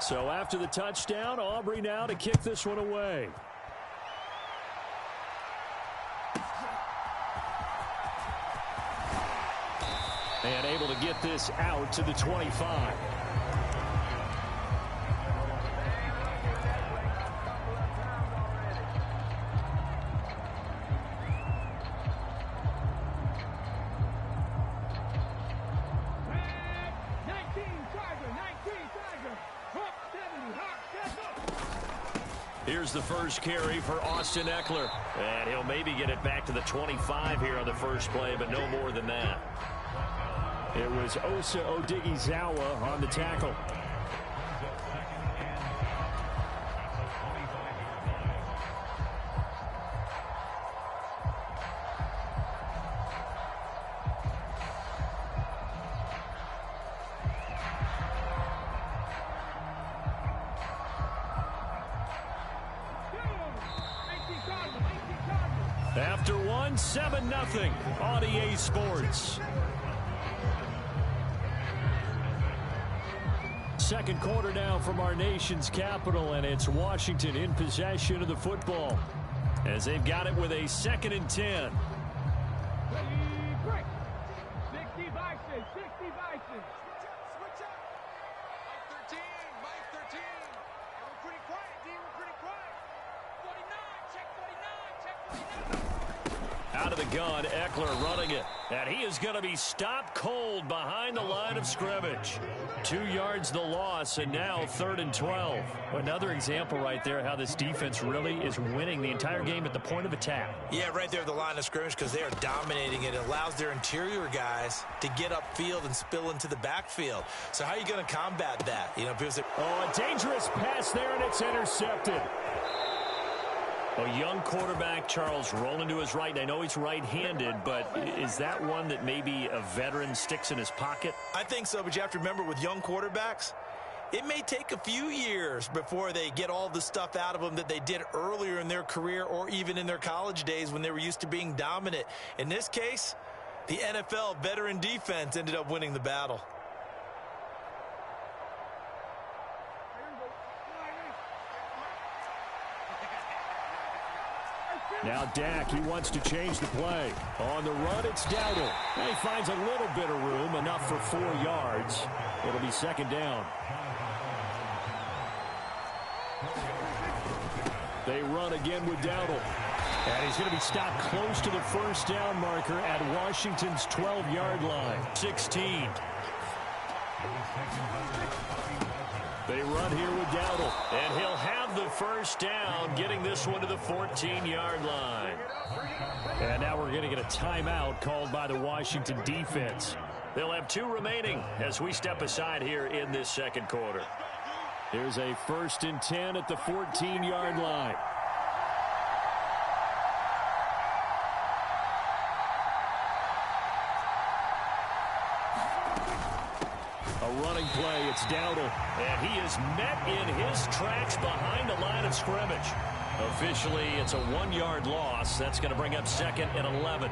So after the touchdown, Aubrey now to kick this one away. And able to get this out to the 25. Here's the first carry for Austin Eckler. And he'll maybe get it back to the 25 here on the first play, but no more than that. It was Osa Odighizuwa on the tackle. After one, 7-0, on EA Sports. Second quarter now from our nation's capital, and it's Washington in possession of the football as they've got it with a 2nd and 10. Out of the gun, Eckler running it. And he is going to be stopped cold behind the line of scrimmage. 2 yards the loss, and now 3rd and 12. Another example right there how this defense really is winning the entire game at the point of attack. Yeah, right there at the line of scrimmage because they are dominating it. It allows their interior guys to get upfield and spill into the backfield. So how are you going to combat that? You know, because a dangerous pass there, and it's intercepted. A young quarterback, Charles, rolling to his right. And I know he's right-handed, but is that one that maybe a veteran sticks in his pocket? I think so, but you have to remember with young quarterbacks, it may take a few years before they get all the stuff out of them that they did earlier in their career or even in their college days when they were used to being dominant. In this case, the NFL veteran defense ended up winning the battle. Now Dak, he wants to change the play. On the run, it's Dowdle. And he finds a little bit of room, enough for 4 yards. It'll be 2nd down. They run again with Dowdle. And he's going to be stopped close to the 1st down marker at Washington's 12-yard line. 16. They run here with Dowdle, and he'll have the 1st down, getting this one to the 14-yard line. And now we're going to get a timeout called by the Washington defense. They'll have 2 remaining as we step aside here in this 2nd quarter. Here's a 1st and 10 at the 14-yard line. Running play, it's Dowdle, and he is met in his tracks behind the line of scrimmage. Officially, it's a 1-yard loss. That's going to bring up 2nd and 11.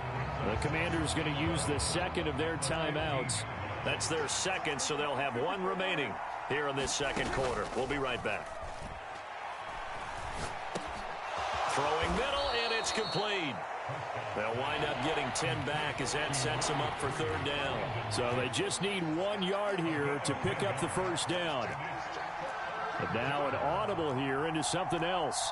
The Commanders going to use the 2nd of their timeouts. That's their 2nd, so they'll have 1 remaining here in this 2nd quarter. We'll be right back. Throwing middle, and it's complete. They'll wind up getting 10 back as that sets them up for 3rd down. So they just need 1 yard here to pick up the 1st down. But now an audible here into something else.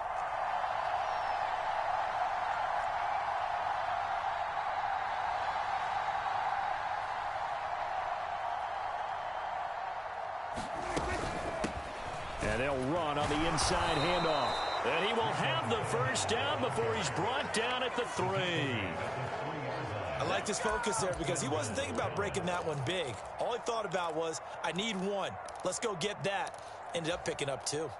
And they'll run on the inside handoff. And he will have the 1st down before he's brought down at the 3. I liked his focus there because he wasn't thinking about breaking that one big. All he thought about was, I need 1. Let's go get that. Ended up picking up 2.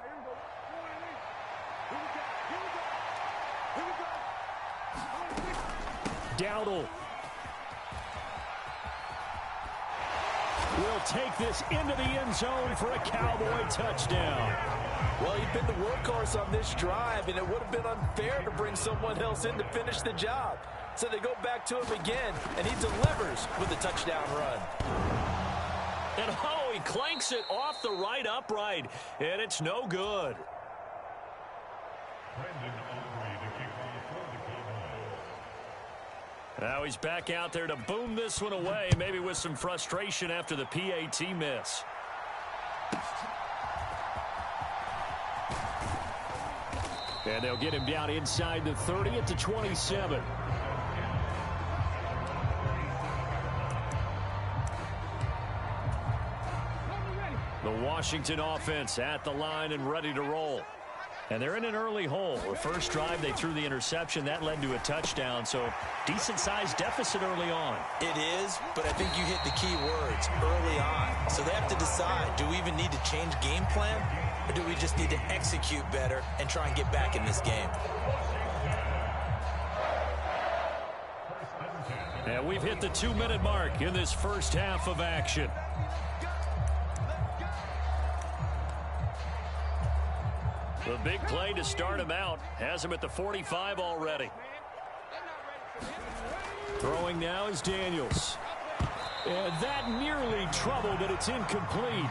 Dowdle will take this into the end zone for a Cowboy touchdown. Well, he'd been the workhorse on this drive, and it would have been unfair to bring someone else in to finish the job. So they go back to him again, and he delivers with a touchdown run. And oh, he clanks it off the right upright, and it's no good. Now he's back out there to boom this one away, maybe with some frustration after the PAT miss. And they'll get him down inside the 30 at the 27. The Washington offense at the line and ready to roll. And they're in an early hole. The first drive, they threw the interception. That led to a touchdown, so decent-sized deficit early on. It is, but I think you hit the key words, early on. So they have to decide, do we even need to change game plan, or do we just need to execute better and try and get back in this game? And we've hit the 2-minute mark in this first half of action. The big play to start him out has him at the 45 already. Throwing now is Daniels. And that nearly trouble, but it's incomplete.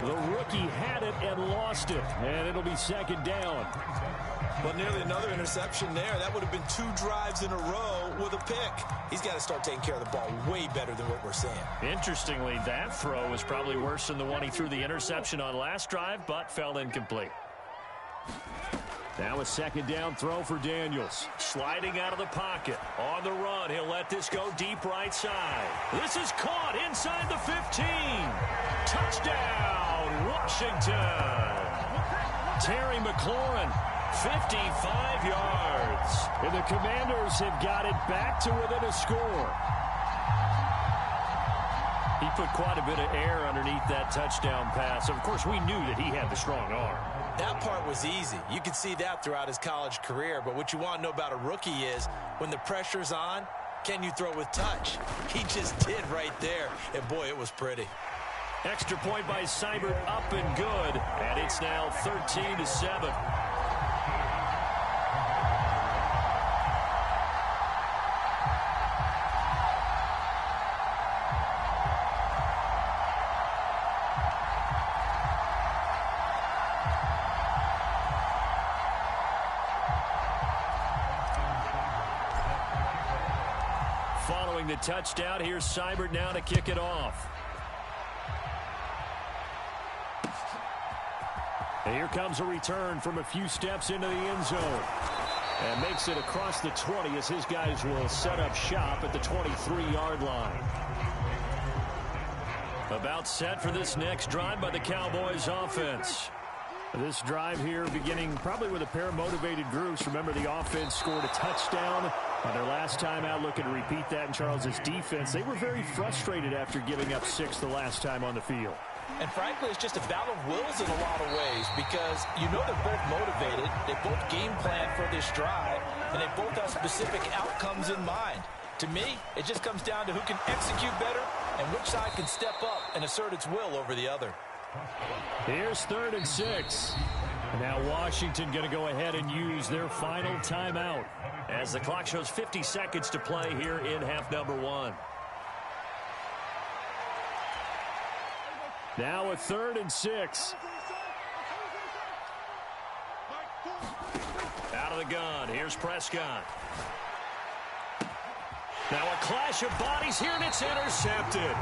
The rookie had it and lost it, and it'll be second down. Well, nearly another interception there. That would have been 2 drives in a row with a pick. He's got to start taking care of the ball way better than what we're seeing. Interestingly, that throw was probably worse than the one he threw the interception on last drive, but fell incomplete. Now a second down throw for Daniels. Sliding out of the pocket. On the run, he'll let this go deep right side. This is caught inside the 15. Touchdown, Washington. Terry McLaurin, 55 yards. And the Commanders have got it back to within a score. He put quite a bit of air underneath that touchdown pass. Of course, we knew that he had the strong arm. That part was easy. You could see that throughout his college career. But what you want to know about a rookie is when the pressure's on, can you throw with touch? He just did right there. And, boy, it was pretty. Extra point by Seibert, up and good. And it's now 13-7. Following the touchdown, here's Seibert now to kick it off. And here comes a return from a few steps into the end zone. And makes it across the 20 as his guys will set up shop at the 23-yard line. About set for this next drive by the Cowboys offense. This drive here beginning probably with a pair of motivated groups. Remember, the offense scored a touchdown on their last time out. Looking to repeat that in Charles's defense. They were very frustrated after giving up 6 the last time on the field. And frankly, it's just a battle of wills in a lot of ways because you know they're both motivated. They both game plan for this drive, and they both have specific outcomes in mind. To me, it just comes down to who can execute better and which side can step up and assert its will over the other. Here's 3rd and 6. Now Washington going to go ahead and use their final timeout as the clock shows 50 seconds to play here in half number 1. Now a 3rd and 6. Out of the gun. Here's Prescott. Now a clash of bodies here, and it's intercepted.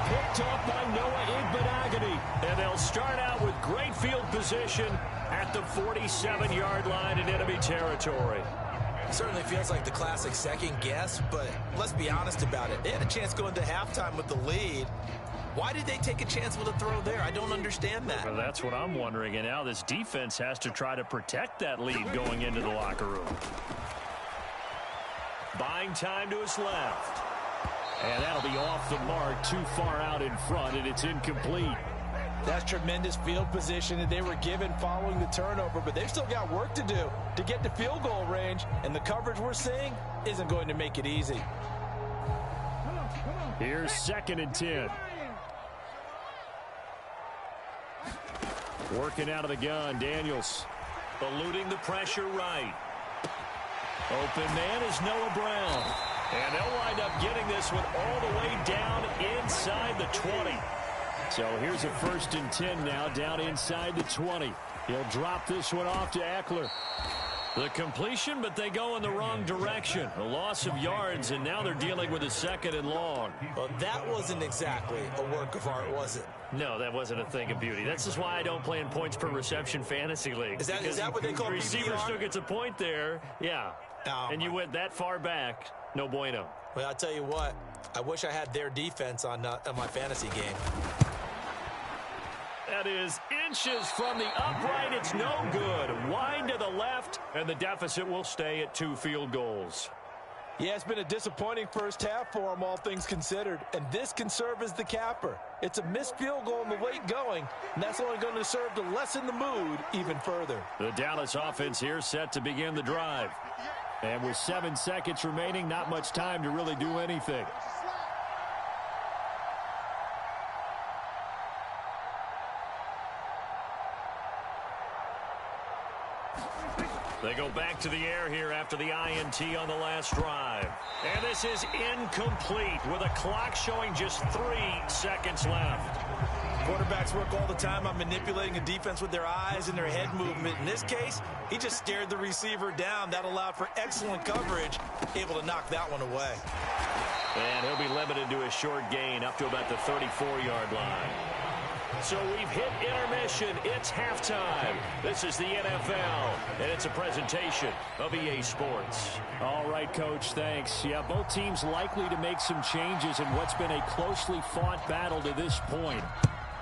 Picked up by Noah Igbenogany. And they'll start out with great field position at the 47-yard line in enemy territory. Certainly feels like the classic second guess, but let's be honest about it. They had a chance going to halftime with the lead. Why did they take a chance with a throw there? I don't understand that. Well, that's what I'm wondering. And now this defense has to try to protect that lead going into the locker room. Buying time to his left. And that'll be off the mark, too far out in front, and it's incomplete. That's tremendous field position that they were given following the turnover, but they've still got work to do to get to field goal range, and the coverage we're seeing isn't going to make it easy. Here's 2nd and 10. Working out of the gun, Daniels. Eluding the pressure right. Open man is Noah Brown. And they'll wind up getting this one all the way down inside the 20. So here's a 1st and 10 now, down inside the 20. He'll drop this one off to Eckler. The completion, but they go in the wrong direction. A loss of yards, and now they're dealing with a 2nd and long. Well, that wasn't exactly a work of art, was it? No, that wasn't a thing of beauty. That's just why I don't play in points per reception fantasy league. Is that what they call the receiver PPR? still gets a point there, yeah. Oh, and you went that far back, no bueno. Well, I'll tell you what. I wish I had their defense on my fantasy game. That is inches from the upright. It's no good. Wide to the left, and the deficit will stay at 2 field goals. Yeah, it's been a disappointing first half for them, all things considered. And this can serve as the capper. It's a missed field goal in the late going, and that's only going to serve to lessen the mood even further. The Dallas offense here set to begin the drive. And with 7 seconds remaining, not much time to really do anything. They go back to the air here after the INT on the last drive. And this is incomplete with a clock showing just 3 seconds left. Quarterbacks work all the time on manipulating a defense with their eyes and their head movement. In this case, he just stared the receiver down. That allowed for excellent coverage, able to knock that one away. And he'll be limited to a short gain up to about the 34-yard line. So we've hit intermission. It's halftime. This is the NFL, and it's a presentation of EA Sports. All right, Coach, thanks. Yeah, both teams likely to make some changes in what's been a closely fought battle to this point.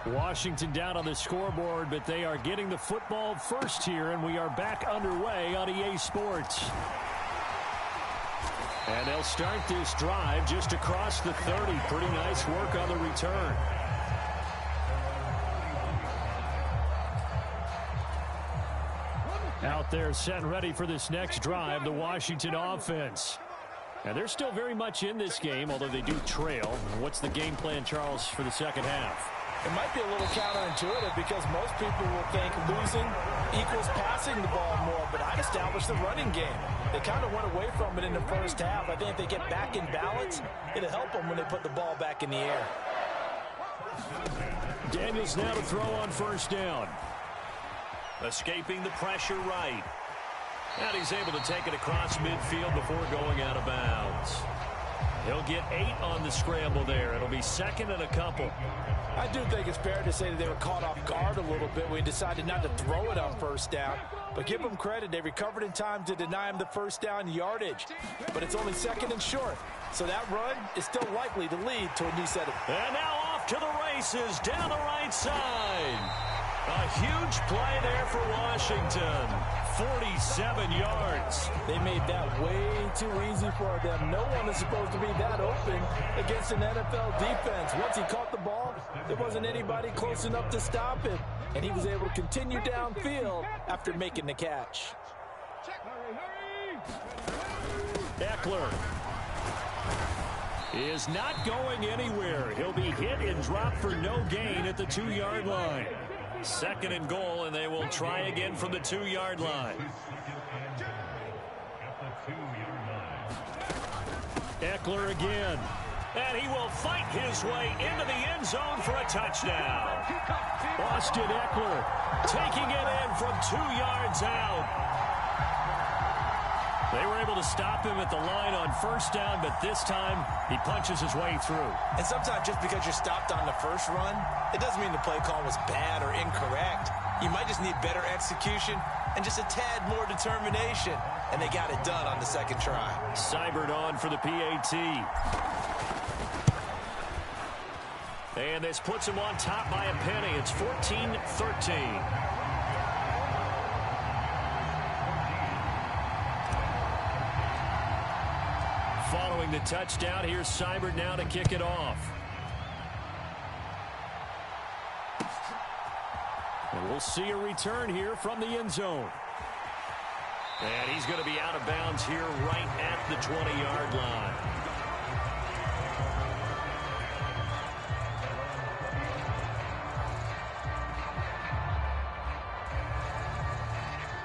Washington down on the scoreboard, but they are getting the football first here, and we are back underway on EA Sports. And they'll start this drive just across the 30. Pretty nice work on the return. Out there set and ready for this next drive, the Washington offense. And they're still very much in this game, although they do trail. What's the game plan, Charles, for the second half? It might be a little counterintuitive because most people will think losing equals passing the ball more, but I'd establish the running game. They kind of went away from it in the first half. I think if they get back in balance, it'll help them when they put the ball back in the air. Daniels now to throw on 1st down. Escaping the pressure right. And he's able to take it across midfield before going out of bounds. He'll get 8 on the scramble there. It'll be 2nd and a couple. I do think it's fair to say that they were caught off guard a little bit when he decided not to throw it on 1st down. But give them credit. They recovered in time to deny him the 1st down yardage. But it's only 2nd and short. So that run is still likely to lead to a new set of... And now off to the races down the right side. A huge play there for Washington. 47 yards. They made that way too easy for them. No one is supposed to be that open against an NFL defense. Once he caught the ball, there wasn't anybody close enough to stop him. And he was able to continue downfield after making the catch. Eckler is not going anywhere. He'll be hit and dropped for no gain at the 2-yard line. 2nd and goal, and they will try again from the 2-yard line. Eckler again. And he will fight his way into the end zone for a touchdown. Austin Eckler taking it in from 2 yards out. They were able to stop him at the line on 1st down, but this time he punches his way through. And sometimes just because you're stopped on the first run, it doesn't mean the play call was bad or incorrect. You might just need better execution and just a tad more determination. And they got it done on the 2nd try. Seibert on for the PAT. And this puts him on top by a penny. It's 14-13. Following the touchdown, here's Seibert now to kick it off. And we'll see a return here from the end zone. And he's going to be out of bounds here right at the 20-yard line.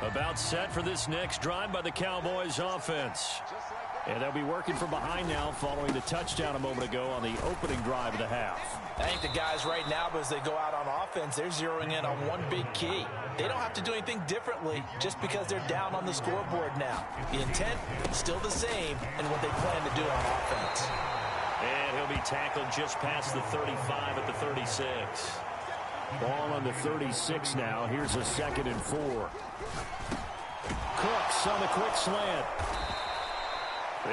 About set for this next drive by the Cowboys offense. And they'll be working from behind now following the touchdown a moment ago on the opening drive of the half. I think the guys right now, as they go out on offense, they're zeroing in on one big key. They don't have to do anything differently just because they're down on the scoreboard now. The intent, still the same in what they plan to do on offense. And he'll be tackled just past the 35 at the 36. Ball on the 36 now. Here's a 2nd and 4. Cooks on the quick slant.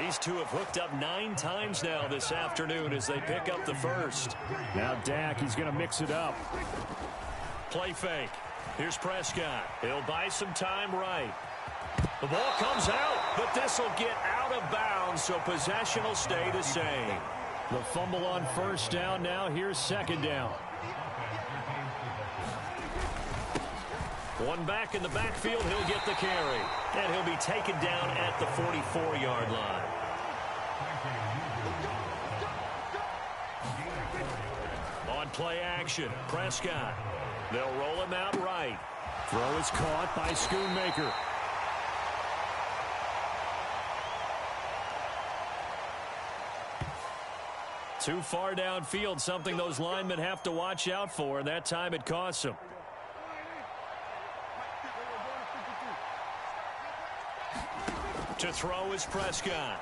These two have hooked up 9 times now this afternoon as they pick up the first. Now Dak, he's going to mix it up. Play fake. Here's Prescott. He'll buy some time right. The ball comes out, but this will get out of bounds, so possession will stay the same. The fumble on first down now. Here's 2nd down. One back in the backfield, he'll get the carry. And he'll be taken down at the 44-yard line. On play action, Prescott. They'll roll him out right. Throw is caught by Schoonmaker. Too far downfield, something those linemen have to watch out for, and that time it costs them. To throw is Prescott.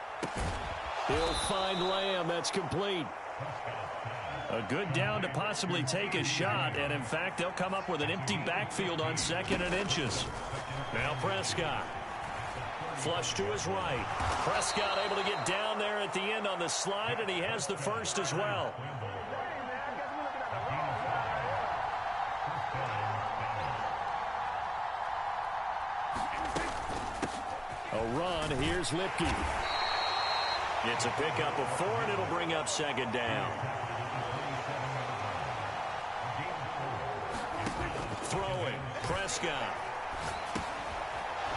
He'll find Lamb. That's complete. A good down to possibly take a shot, and in fact, they'll come up with an empty backfield on 2nd and inches. Now Prescott. Flush to his right. Prescott able to get down there at the end on the slide, and he has the first as well. A run. Here's Lipke. It's a pickup of 4, and it'll bring up 2nd down. Throwing. Prescott.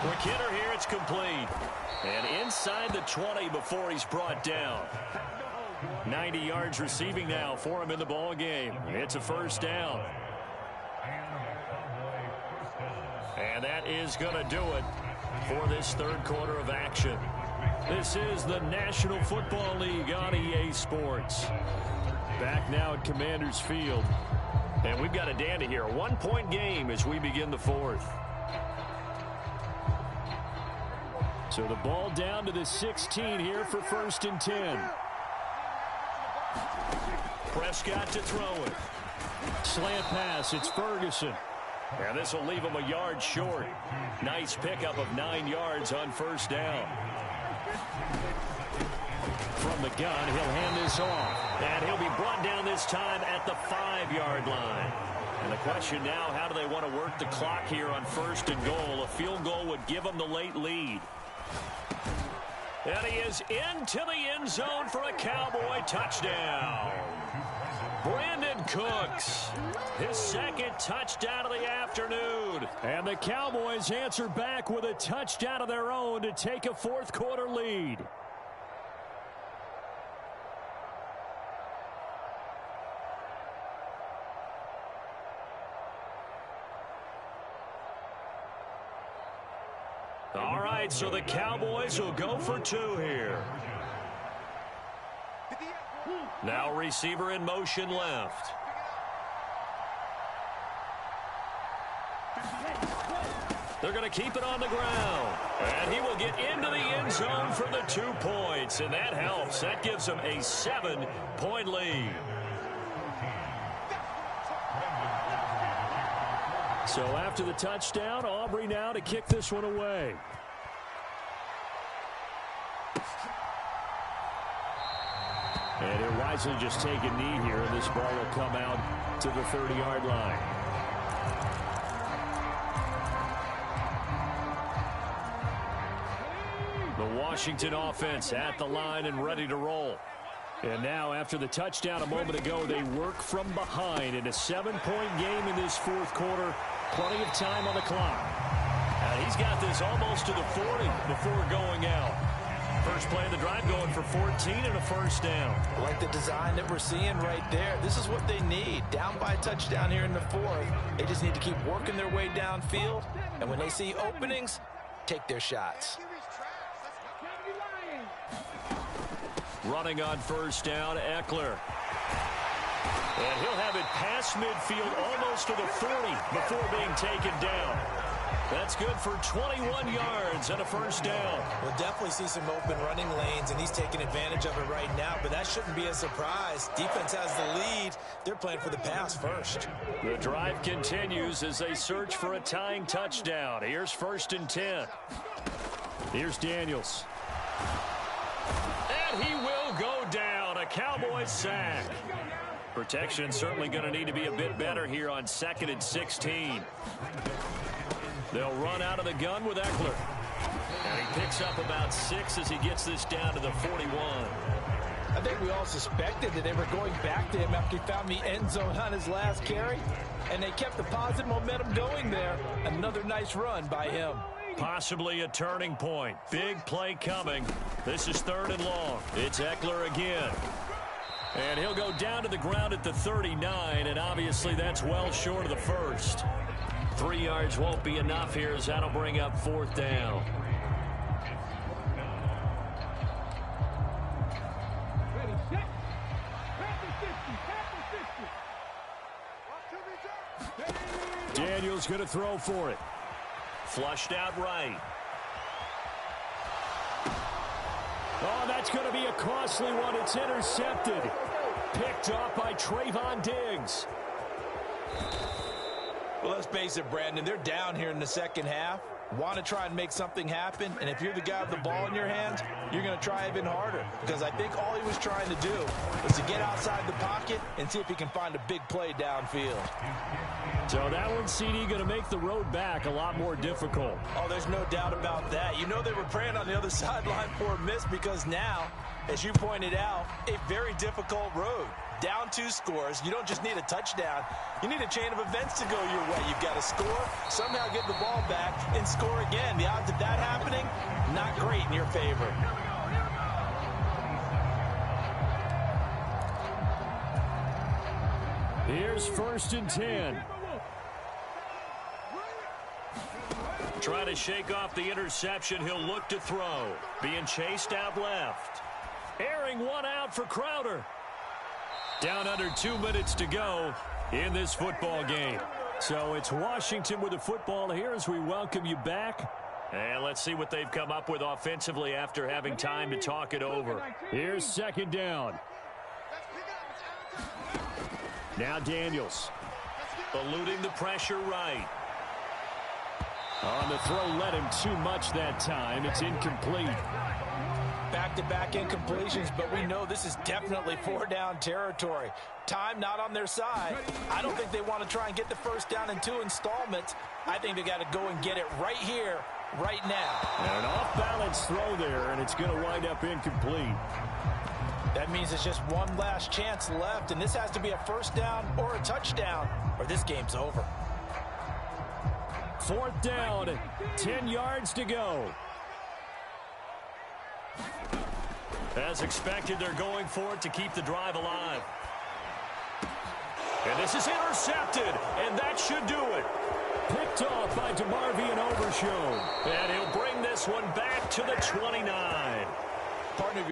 Quick hitter here. It's complete. And inside the 20 before he's brought down. 90 yards receiving now for him in the ball game. It's a first down. And that is going to do it for this 3rd quarter of action. This is the National Football League on EA Sports. Back now at Commanders Field. And we've got a dandy here. A 1-point game as we begin the 4th. So the ball down to the 16 here for 1st and 10. Prescott to throw it. Slant pass. It's Ferguson. And this will leave him a yard short. Nice pickup of 9 yards on first down. From the gun, he'll hand this off. And he'll be brought down this time at the 5-yard line. And the question now, how do they want to work the clock here on 1st and goal? A field goal would give them the late lead. And he is into the end zone for a Cowboy touchdown. Brandon Cooks, his 2nd touchdown of the afternoon. And the Cowboys answer back with a touchdown of their own to take a 4th quarter lead. All right, so the Cowboys will go for 2 here. Now receiver in motion left. They're going to keep it on the ground. And he will get into the end zone for the 2 points. And that helps. That gives them a 7-point lead. So after the touchdown, Aubrey now to kick this one away. And he'll wisely just take a knee here, and this ball will come out to the 30-yard line. The Washington offense at the line and ready to roll. And now, after the touchdown a moment ago, they work from behind in a 7-point game in this 4th quarter. Plenty of time on the clock. And he's got this almost to the 40 before going out. First play of the drive going for 14 and a first down. I like the design that we're seeing right there. This is what they need. Down by a touchdown here in the 4th. They just need to keep working their way downfield. And when they see openings, take their shots. Running on first down, Eckler. And he'll have it past midfield almost to the 40 before being taken down. That's good for 21 yards and a first down. We'll definitely see some open running lanes, and he's taking advantage of it right now, but that shouldn't be a surprise. Defense has the lead. They're playing for the pass first. The drive continues as they search for a tying touchdown. Here's 1st and 10. Here's Daniels. And he will go down. A Cowboys sack. Protection certainly going to need to be a bit better here on 2nd and 16. They'll run out of the gun with Eckler. And he picks up about 6 as he gets this down to the 41. I think we all suspected that they were going back to him after he found the end zone on his last carry. And they kept the positive momentum going there. Another nice run by him. Possibly a turning point. Big play coming. This is 3rd and long. It's Eckler again. And he'll go down to the ground at the 39, and obviously that's well short of the first. 3 yards won't be enough here as that'll bring up 4th down. Daniels going to throw for it. Flushed out right. Oh, that's going to be a costly one. It's intercepted. Picked off by Trayvon Diggs. Well, let's face it, Brandon. They're down here in the second half. Want to try and make something happen, and if you're the guy with the ball in your hands, you're going to try even harder, because I think all he was trying to do was to get outside the pocket and see if he can find a big play downfield. So that one, CD, going to make the road back a lot more difficult. Oh, there's no doubt about that. You know they were praying on the other sideline for a miss, because now, as you pointed out, a very difficult road. Down 2 scores. You don't just need a touchdown. You need a chain of events to go your way. You've got to score, somehow get the ball back, and score again. The odds of that happening, not great in your favor. Here's 1st and 10. Trying to shake off the interception. He'll look to throw. Being chased out left. Airing one out for Crowder. Down under 2 minutes to go in this football game. So it's Washington with the football here as we welcome you back. And let's see what they've come up with offensively after having time to talk it over. Here's 2nd down. Now Daniels. Eluding the pressure right. On the throw, led him too much that time. It's incomplete. Back-to-back incompletions, but we know this is definitely 4-down territory. Time not on their side. I don't think they want to try and get the first down in 2 installments. I think they got to go and get it right here, right now. And an off-balance throw there, and it's going to wind up incomplete. That means it's just one last chance left, and this has to be a first down or a touchdown, or this game's over. 4th down, 10 yards to go. As expected, they're going for it to keep the drive alive. And this is intercepted, and that should do it. Picked off by DeMarvion Overshown. And he'll bring this one back to the 29. Partner